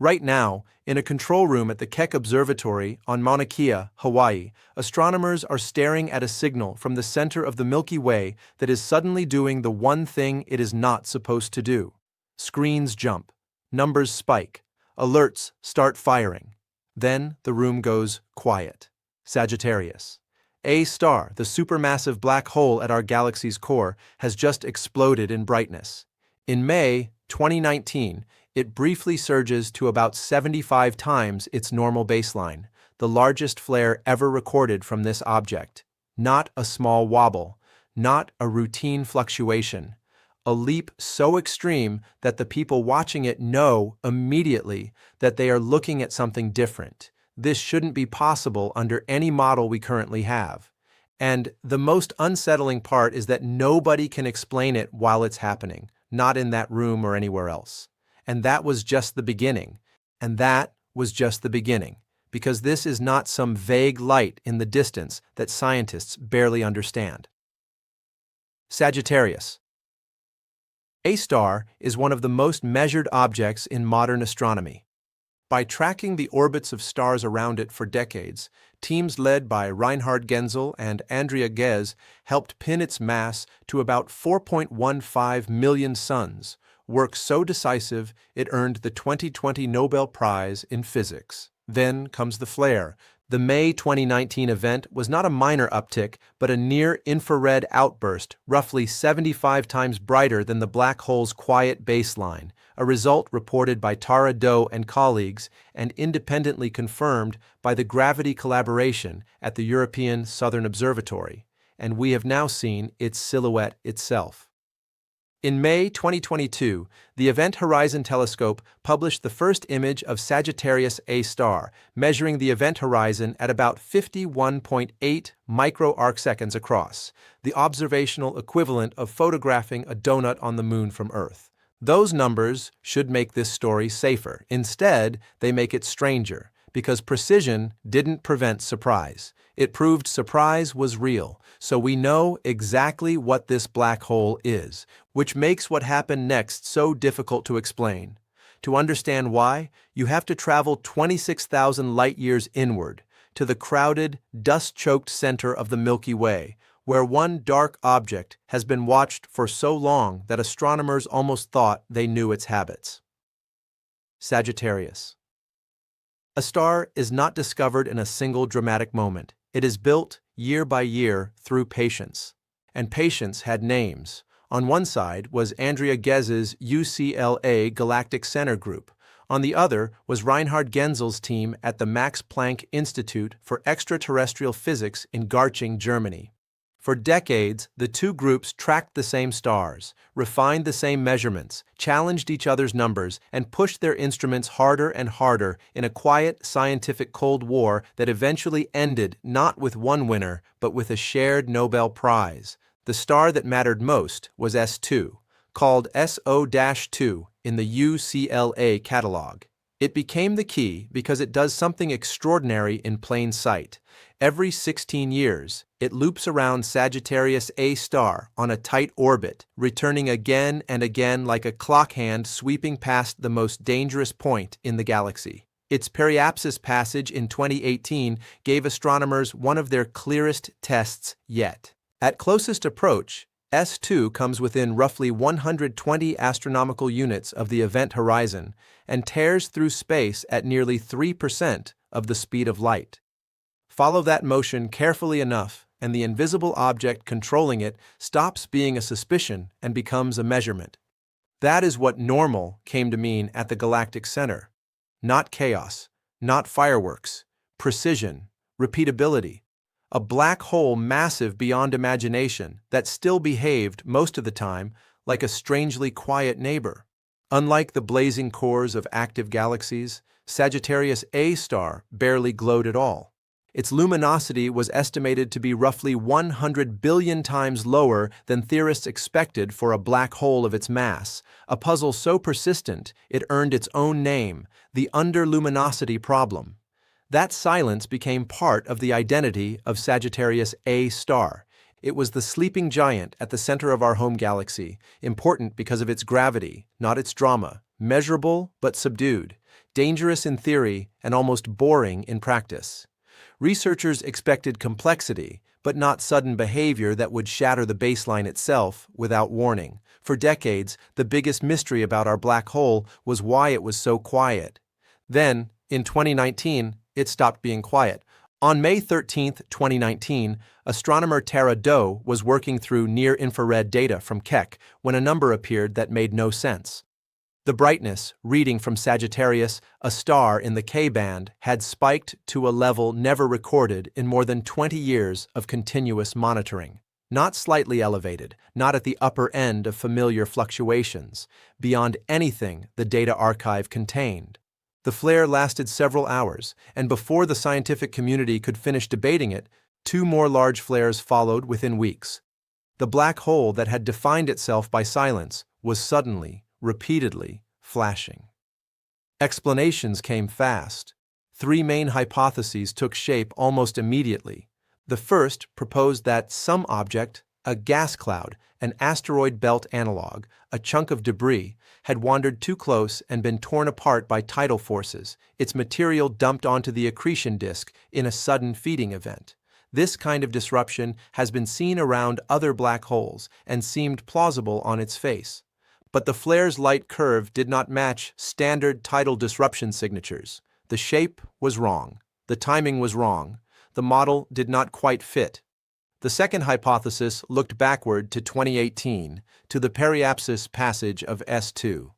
Right now, in a control room at the Keck Observatory on Mauna Kea, Hawaii, astronomers are staring at a signal from the center of the Milky Way that is suddenly doing the one thing it is not supposed to do. Screens jump, numbers spike, alerts start firing. Then the room goes quiet. Sagittarius A star, the supermassive black hole at our galaxy's core, has just exploded in brightness. In May 2019, it briefly surges to about 75 times its normal baseline, the largest flare ever recorded from this object. Not a small wobble, not a routine fluctuation. A leap so extreme that the people watching it know immediately that they are looking at something different. This shouldn't be possible under any model we currently have. And the most unsettling part is that nobody can explain it while it's happening, not in that room or anywhere else. And that was just the beginning. And that was just the beginning, because this is not some vague light in the distance that scientists barely understand. Sagittarius A star is one of the most measured objects in modern astronomy. By tracking the orbits of stars around it for decades, teams led by Reinhard Genzel and Andrea Ghez helped pin its mass to about 4.15 million suns, work so decisive it earned the 2020 Nobel Prize in Physics. Then comes the flare. The May 2019 event was not a minor uptick, but a near-infrared outburst, roughly 75 times brighter than the black hole's quiet baseline, a result reported by Tara Do and colleagues and independently confirmed by the Gravity Collaboration at the European Southern Observatory, and we have now seen its silhouette itself. In May 2022, the Event Horizon Telescope published the first image of Sagittarius A star, measuring the event horizon at about 51.8 micro-arcseconds across, the observational equivalent of photographing a donut on the moon from Earth. Those numbers should make this story safer. Instead, they make it stranger, because precision didn't prevent surprise. It proved surprise was real, so we know exactly what this black hole is, which makes what happened next so difficult to explain. To understand why, you have to travel 26,000 light-years inward, to the crowded, dust-choked center of the Milky Way, where one dark object has been watched for so long that astronomers almost thought they knew its habits. Sagittarius. A star is not discovered in a single dramatic moment. It is built year by year through patience. And patience had names. On one side was Andrea Gez's UCLA Galactic Center Group. On the other was Reinhard Genzel's team at the Max Planck Institute for Extraterrestrial Physics in Garching, Germany. For decades, the two groups tracked the same stars, refined the same measurements, challenged each other's numbers, and pushed their instruments harder and harder in a quiet scientific Cold War that eventually ended not with one winner, but with a shared Nobel Prize. The star that mattered most was S2, called SO-2 in the UCLA catalog. It became the key because it does something extraordinary in plain sight. Every 16 years, it loops around Sagittarius A star on a tight orbit, returning again and again like a clock hand sweeping past the most dangerous point in the galaxy. Its periapsis passage in 2018 gave astronomers one of their clearest tests yet. At closest approach, S2 comes within roughly 120 astronomical units of the event horizon and tears through space at nearly 3% of the speed of light. Follow that motion carefully enough, and the invisible object controlling it stops being a suspicion and becomes a measurement. That is what normal came to mean at the galactic center. Not chaos, not fireworks, precision, repeatability. A black hole massive beyond imagination that still behaved, most of the time, like a strangely quiet neighbor. Unlike the blazing cores of active galaxies, Sagittarius A star barely glowed at all. Its luminosity was estimated to be roughly 100 billion times lower than theorists expected for a black hole of its mass, a puzzle so persistent it earned its own name, the underluminosity problem. That silence became part of the identity of Sagittarius A star. It was the sleeping giant at the center of our home galaxy, important because of its gravity, not its drama, measurable but subdued. dangerous in theory and almost boring in practice. Researchers expected complexity, but not sudden behavior that would shatter the baseline itself without warning. For decades, the biggest mystery about our black hole was why it was so quiet. Then, in 2019, it stopped being quiet. On May 13, 2019, astronomer Tara Doe was working through near-infrared data from Keck when a number appeared that made no sense. The brightness, reading from Sagittarius, a star in the K-band, had spiked to a level never recorded in more than 20 years of continuous monitoring. Not slightly elevated, not at the upper end of familiar fluctuations, beyond anything the data archive contained. The flare lasted several hours, and before the scientific community could finish debating it, 2 more large flares followed within weeks. The black hole that had defined itself by silence was suddenly, repeatedly, flashing. Explanations came fast. 3 main hypotheses took shape almost immediately. The first proposed that some object, a gas cloud, an asteroid belt analog, a chunk of debris, had wandered too close and been torn apart by tidal forces, its material dumped onto the accretion disk in a sudden feeding event. This kind of disruption has been seen around other black holes and seemed plausible on its face. But the flare's light curve did not match standard tidal disruption signatures. The shape was wrong. The timing was wrong. The model did not quite fit. The second hypothesis looked backward to 2018, to the periapsis passage of S2.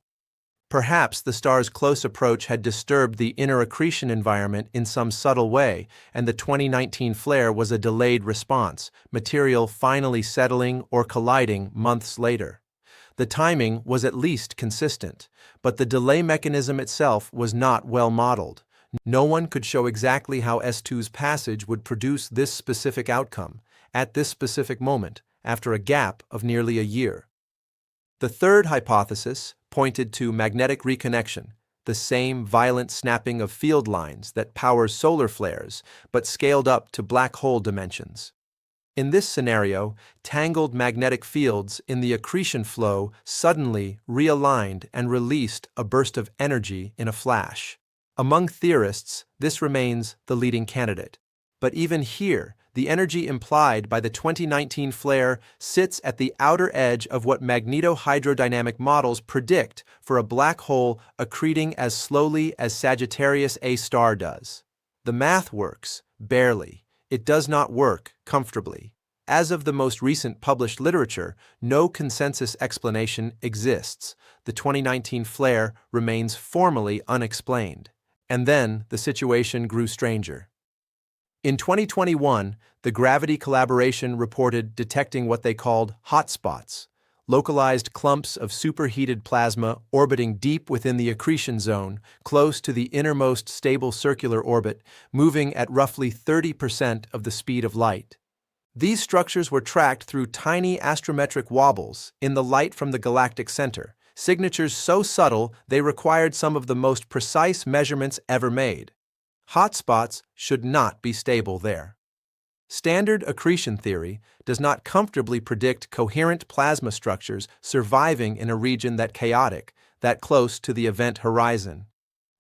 Perhaps the star's close approach had disturbed the inner accretion environment in some subtle way, and the 2019 flare was a delayed response, material finally settling or colliding months later. The timing was at least consistent, but the delay mechanism itself was not well modeled. No one could show exactly how S2's passage would produce this specific outcome, at this specific moment, after a gap of nearly a year. The third hypothesis pointed to magnetic reconnection, the same violent snapping of field lines that powers solar flares, but scaled up to black hole dimensions. In this scenario, tangled magnetic fields in the accretion flow suddenly realigned and released a burst of energy in a flash. Among theorists, this remains the leading candidate. But even here, the energy implied by the 2019 flare sits at the outer edge of what magnetohydrodynamic models predict for a black hole accreting as slowly as Sagittarius A star does. The math works, barely. It does not work comfortably. As of the most recent published literature, no consensus explanation exists. The 2019 flare remains formally unexplained. And then the situation grew stranger. In 2021, the Gravity Collaboration reported detecting what they called hotspots, localized clumps of superheated plasma orbiting deep within the accretion zone, close to the innermost stable circular orbit, moving at roughly 30% of the speed of light. These structures were tracked through tiny astrometric wobbles in the light from the galactic center, signatures so subtle they required some of the most precise measurements ever made. Hotspots should not be stable there. Standard accretion theory does not comfortably predict coherent plasma structures surviving in a region that close to the event horizon.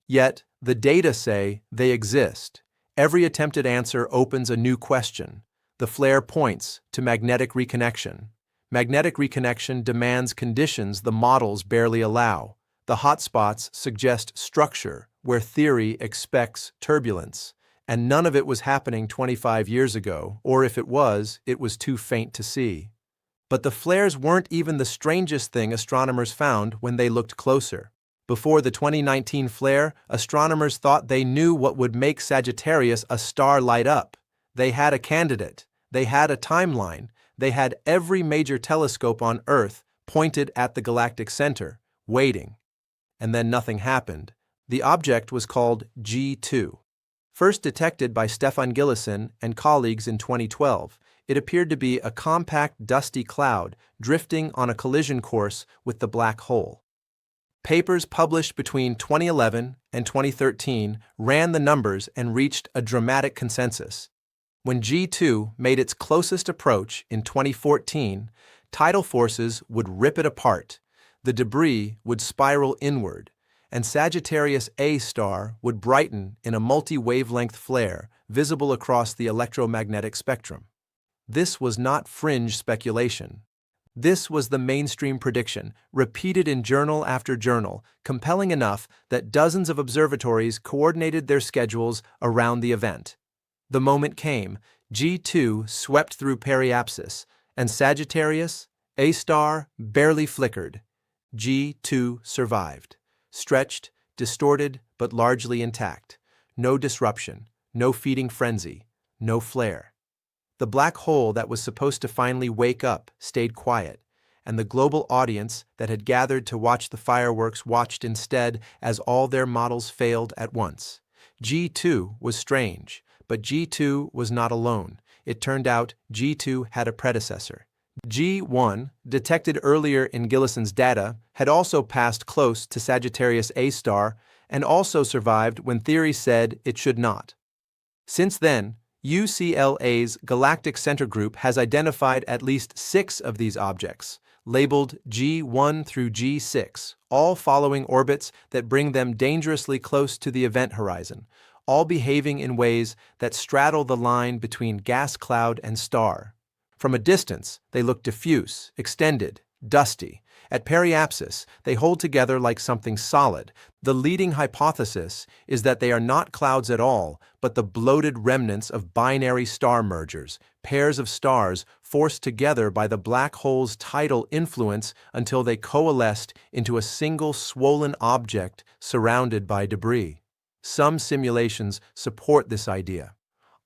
Yet, the data say they exist. Every attempted answer opens a new question. The flare points to magnetic reconnection. Magnetic reconnection demands conditions the models barely allow. The hotspots suggest structure, where theory expects turbulence. And none of it was happening 25 years ago, or if it was too faint to see. But the flares weren't even the strangest thing astronomers found when they looked closer. Before the 2019 flare, astronomers thought they knew what would make Sagittarius a star light up. They had a candidate, they had a timeline, they had every major telescope on Earth pointed at the galactic center, waiting. And then nothing happened. The object was called G2. First detected by Stefan Gillissen and colleagues in 2012, it appeared to be a compact, dusty cloud drifting on a collision course with the black hole. Papers published between 2011 and 2013 ran the numbers and reached a dramatic consensus. When G2 made its closest approach in 2014, tidal forces would rip it apart. The debris would spiral inward, and Sagittarius A star would brighten in a multi-wavelength flare visible across the electromagnetic spectrum. This was not fringe speculation. This was the mainstream prediction, repeated in journal after journal, compelling enough that dozens of observatories coordinated their schedules around the event. The moment came. G2 swept through periapsis, and Sagittarius A star barely flickered. G2 survived, stretched, distorted, but largely intact. No disruption, no feeding frenzy, no flare. The black hole that was supposed to finally wake up stayed quiet, and the global audience that had gathered to watch the fireworks watched instead as all their models failed at once. G2 was strange, but G2 was not alone. It turned out G2 had a predecessor. G1, detected earlier in Gillison's data, had also passed close to Sagittarius A star and also survived when theory said it should not. Since then, UCLA's Galactic Center Group has identified at least 6 of these objects, labeled G1 through G6, all following orbits that bring them dangerously close to the event horizon, all behaving in ways that straddle the line between gas cloud and star. From a distance, they look diffuse, extended, dusty. At periapsis, they hold together like something solid. The leading hypothesis is that they are not clouds at all, but the bloated remnants of binary star mergers, pairs of stars forced together by the black hole's tidal influence until they coalesced into a single swollen object surrounded by debris. Some simulations support this idea.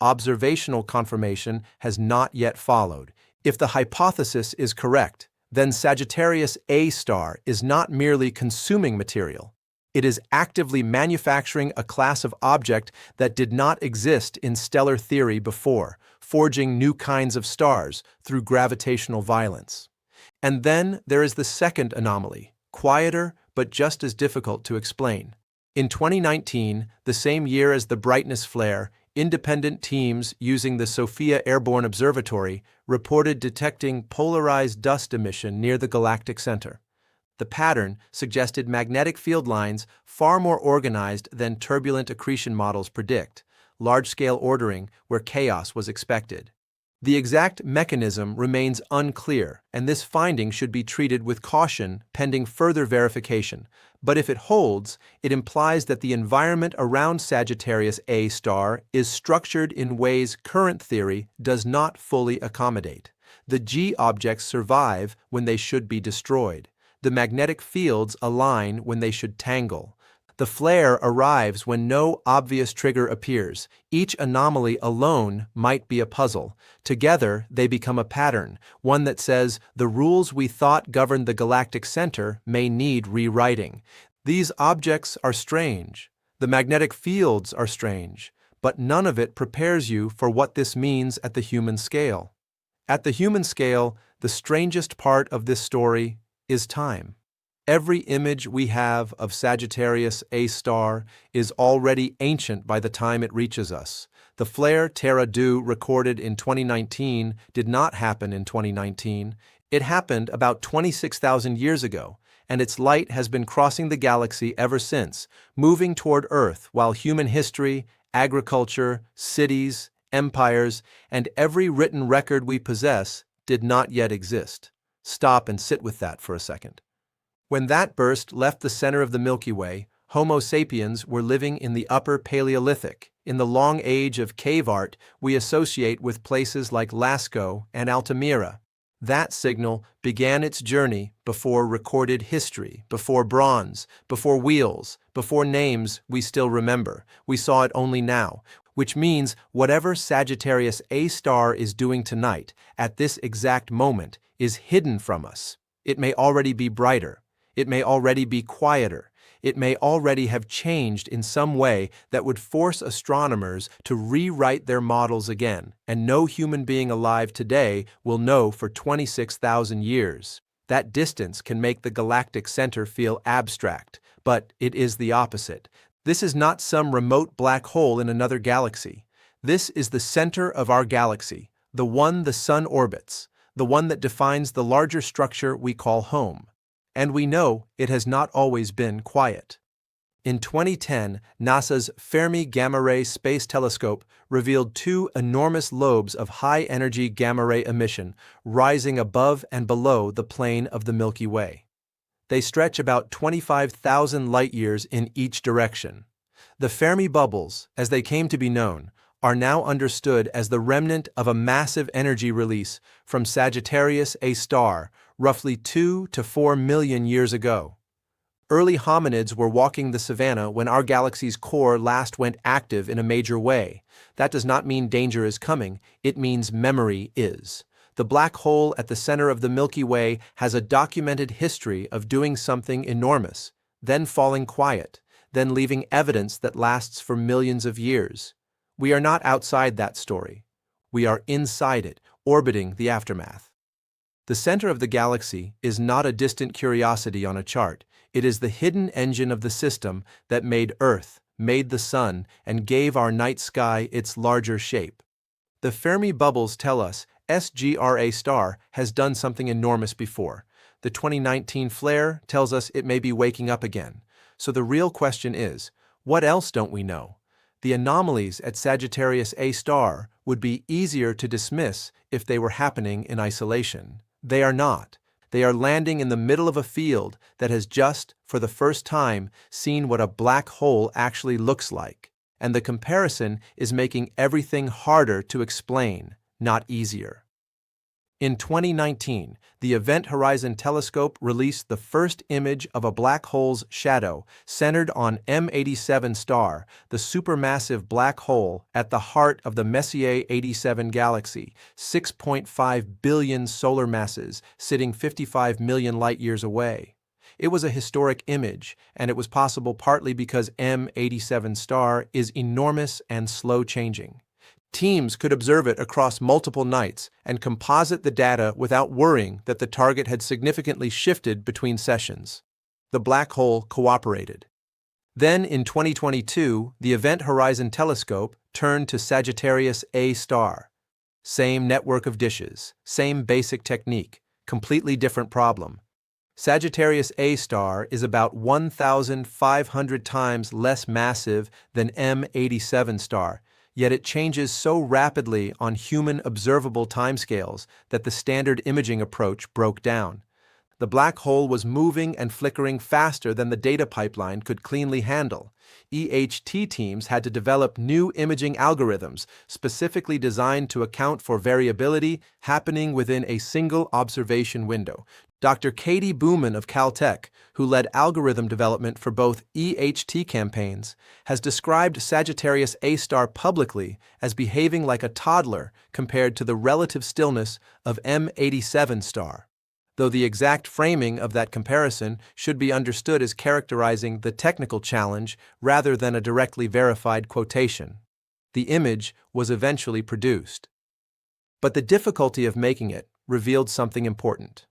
Observational confirmation has not yet followed. If the hypothesis is correct, then Sagittarius A star is not merely consuming material. It is actively manufacturing a class of object that did not exist in stellar theory before, forging new kinds of stars through gravitational violence. And then there is the second anomaly, quieter but just as difficult to explain. In 2019, the same year as the brightness flare, independent teams using the Sophia Airborne Observatory reported detecting polarized dust emission near the galactic center. The pattern suggested magnetic field lines far more organized than turbulent accretion models predict, large-scale ordering where chaos was expected. The exact mechanism remains unclear, and this finding should be treated with caution pending further verification. But if it holds, it implies that the environment around Sagittarius A star is structured in ways current theory does not fully accommodate. The G objects survive when they should be destroyed. The magnetic fields align when they should tangle. The flare arrives when no obvious trigger appears. Each anomaly alone might be a puzzle. Together, they become a pattern, one that says the rules we thought governed the galactic center may need rewriting. These objects are strange. The magnetic fields are strange, but none of it prepares you for what this means at the human scale. At the human scale, the strangest part of this story is time. Every image we have of Sagittarius A star is already ancient by the time it reaches us. The flare Terra Do recorded in 2019 did not happen in 2019. It happened about 26,000 years ago, and its light has been crossing the galaxy ever since, moving toward Earth while human history, agriculture, cities, empires, and every written record we possess did not yet exist. Stop and sit with that for a second. When that burst left the center of the Milky Way, Homo sapiens were living in the Upper Paleolithic, in the long age of cave art we associate with places like Lascaux and Altamira. That signal began its journey before recorded history, before bronze, before wheels, before names we still remember. We saw it only now, which means whatever Sagittarius A star is doing tonight, at this exact moment, is hidden from us. It may already be brighter. It may already be quieter. It may already have changed in some way that would force astronomers to rewrite their models again, and no human being alive today will know for 26,000 years. That distance can make the galactic center feel abstract, but it is the opposite. This is not some remote black hole in another galaxy. This is the center of our galaxy, the one the sun orbits, the one that defines the larger structure we call home. And we know it has not always been quiet. In 2010, NASA's Fermi Gamma Ray Space Telescope revealed two enormous lobes of high-energy gamma-ray emission rising above and below the plane of the Milky Way. They stretch about 25,000 light-years in each direction. The Fermi bubbles, as they came to be known, are now understood as the remnant of a massive energy release from Sagittarius A star roughly 2 to 4 million years ago. Early hominids were walking the savannah when our galaxy's core last went active in a major way. That does not mean danger is coming, it means memory is. The black hole at the center of the Milky Way has a documented history of doing something enormous, then falling quiet, then leaving evidence that lasts for millions of years. We are not outside that story. We are inside it, orbiting the aftermath. The center of the galaxy is not a distant curiosity on a chart. It is the hidden engine of the system that made Earth, made the Sun, and gave our night sky its larger shape. The Fermi bubbles tell us S.Reveal star has done something enormous before. The 2019 flare tells us it may be waking up again. So the real question is, what else don't we know? The anomalies at Sagittarius A star would be easier to dismiss if they were happening in isolation. They are not. They are landing in the middle of a field that has just, for the first time, seen what a black hole actually looks like. And the comparison is making everything harder to explain, not easier. In 2019, the Event Horizon Telescope released the first image of a black hole's shadow centered on M87 star, the supermassive black hole at the heart of the Messier 87 galaxy, 6.5 billion solar masses sitting 55 million light-years away. It was a historic image, and it was possible partly because M87 star is enormous and slow-changing. Teams could observe it across multiple nights and composite the data without worrying that the target had significantly shifted between sessions. The black hole cooperated. Then, in 2022, the Event Horizon Telescope turned to Sagittarius A star. Same network of dishes, same basic technique, completely different problem. Sagittarius A star is about 1,500 times less massive than M87 star, yet it changes so rapidly on human observable timescales that the standard imaging approach broke down. The black hole was moving and flickering faster than the data pipeline could cleanly handle. EHT teams had to develop new imaging algorithms specifically designed to account for variability happening within a single observation window. Dr. Katie Booman of Caltech, who led algorithm development for both EHT campaigns, has described Sagittarius A star publicly as behaving like a toddler compared to the relative stillness of M87 star, though the exact framing of that comparison should be understood as characterizing the technical challenge rather than a directly verified quotation. The image was eventually produced. But the difficulty of making it revealed something important.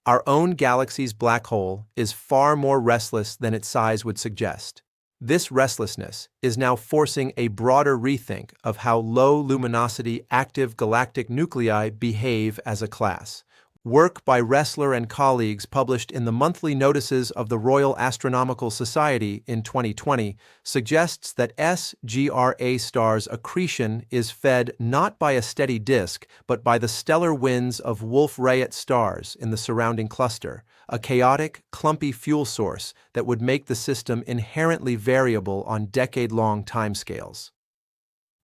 Our own galaxy's black hole is far more restless than its size would suggest. This restlessness is now forcing a broader rethink of how low-luminosity active galactic nuclei behave as a class. Work by Ressler and colleagues published in the monthly notices of the Royal Astronomical Society in 2020 suggests that S.Reveal star's accretion is fed not by a steady disk but by the stellar winds of Wolf-Rayet stars in the surrounding cluster, a chaotic, clumpy fuel source that would make the system inherently variable on decade-long timescales.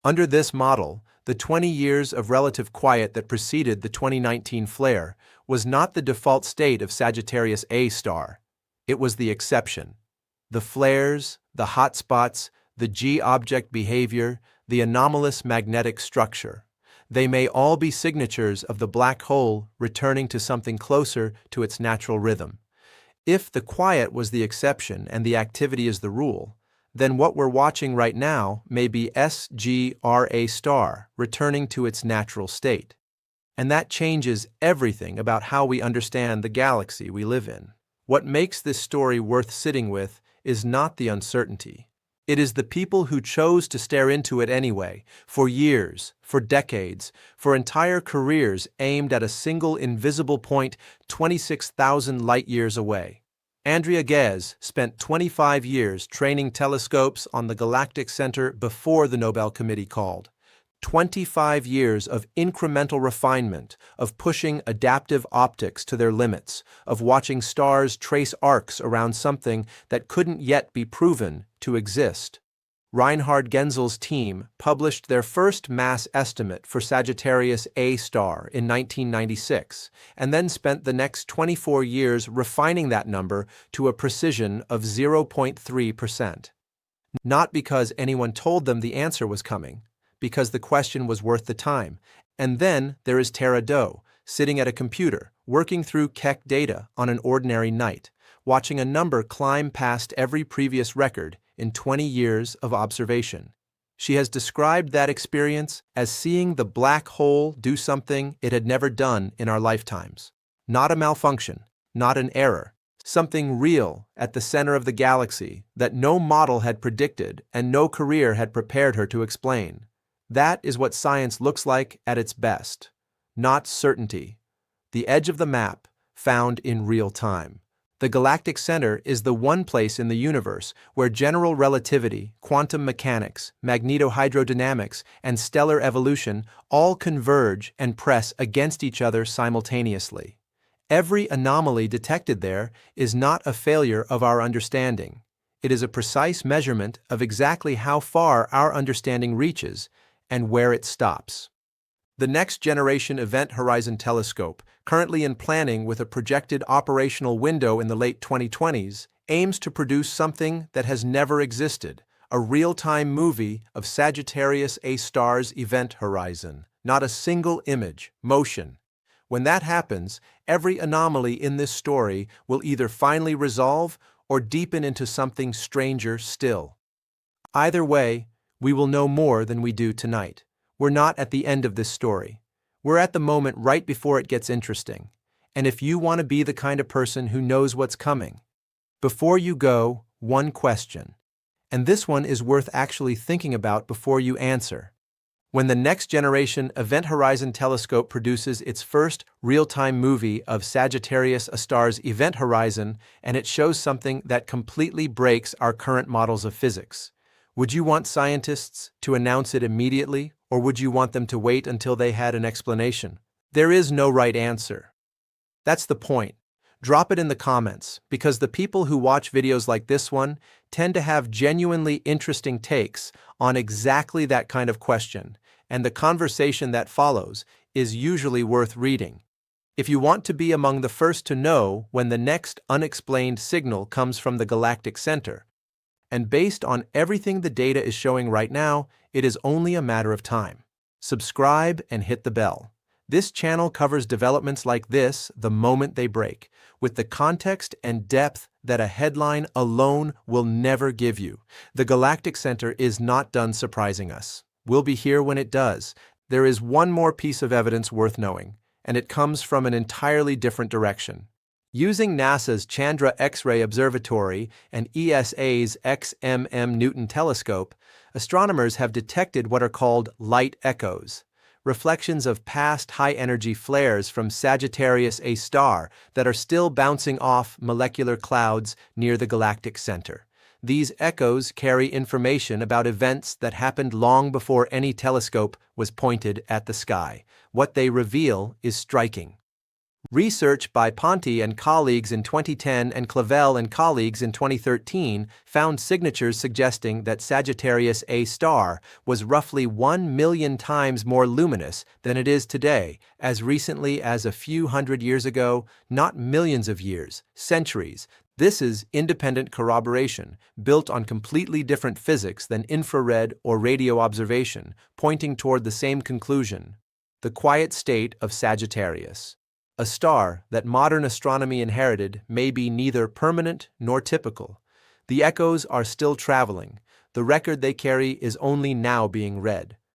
Under this model, the 20 years of relative quiet that preceded the 2019 flare was not the default state of Sagittarius A star. It was the exception. The flares, the hot spots, the G-object behavior, the anomalous magnetic structure. They may all be signatures of the black hole returning to something closer to its natural rhythm. If the quiet was the exception and the activity is the rule, then what we're watching right now may be S.Reveal star returning to its natural state. And that changes everything about how we understand the galaxy we live in. What makes this story worth sitting with is not the uncertainty. It is the people who chose to stare into it anyway, for years, for decades, for entire careers aimed at a single invisible point 26,000 light-years away. Andrea Ghez spent 25 years training telescopes on the Galactic Center before the Nobel Committee called. 25 years of incremental refinement, of pushing adaptive optics to their limits, of watching stars trace arcs around something that couldn't yet be proven to exist. Reinhard Genzel's team published their first mass estimate for Sagittarius A star in 1996, and then spent the next 24 years refining that number to a precision of 0.3%. Not because anyone told them the answer was coming, because the question was worth the time. And then there is Tara Doe, sitting at a computer, working through Keck data on an ordinary night, watching a number climb past every previous record in 20 years of observation. She has described that experience as seeing the black hole do something it had never done in our lifetimes. Not a malfunction, not an error, something real at the center of the galaxy that no model had predicted and no career had prepared her to explain. That is what science looks like at its best. Not certainty. The edge of the map, found in real time. The galactic center is the one place in the universe where general relativity, quantum mechanics, magnetohydrodynamics, and stellar evolution all converge and press against each other simultaneously. Every anomaly detected there is not a failure of our understanding. It is a precise measurement of exactly how far our understanding reaches and where it stops. The Next Generation Event Horizon Telescope, currently in planning with a projected operational window in the late 2020s, aims to produce something that has never existed, a real-time movie of Sagittarius A star's event horizon, not a single image, motion. When that happens, every anomaly in this story will either finally resolve or deepen into something stranger still. Either way, we will know more than we do tonight. We're not at the end of this story. We're at the moment right before it gets interesting. And if you want to be the kind of person who knows what's coming, before you go, one question. And this one is worth actually thinking about before you answer. When the Next Generation Event Horizon Telescope produces its first real-time movie of Sagittarius A star's event horizon, and it shows something that completely breaks our current models of physics, would you want scientists to announce it immediately, or would you want them to wait until they had an explanation? There is no right answer. That's the point. Drop it in the comments, because the people who watch videos like this one tend to have genuinely interesting takes on exactly that kind of question, and the conversation that follows is usually worth reading. If you want to be among the first to know when the next unexplained signal comes from the galactic center, and based on everything the data is showing right now, it is only a matter of time. Subscribe and hit the bell. This channel covers developments like this the moment they break, with the context and depth that a headline alone will never give you. The Galactic Center is not done surprising us. We'll be here when it does. There is one more piece of evidence worth knowing, and it comes from an entirely different direction. Using NASA's Chandra X-ray Observatory and ESA's XMM Newton telescope, astronomers have detected what are called light echoes, reflections of past high-energy flares from Sagittarius A star that are still bouncing off molecular clouds near the galactic center. These echoes carry information about events that happened long before any telescope was pointed at the sky. What they reveal is striking. Research by Ponti and colleagues in 2010 and Clavel and colleagues in 2013 found signatures suggesting that Sagittarius A star was roughly 1 million times more luminous than it is today, as recently as a few hundred years ago, not millions of years, centuries. This is independent corroboration, built on completely different physics than infrared or radio observation, pointing toward the same conclusion: the quiet state of Sagittarius. A star that modern astronomy inherited may be neither permanent nor typical. The echoes are still traveling. The record they carry is only now being read.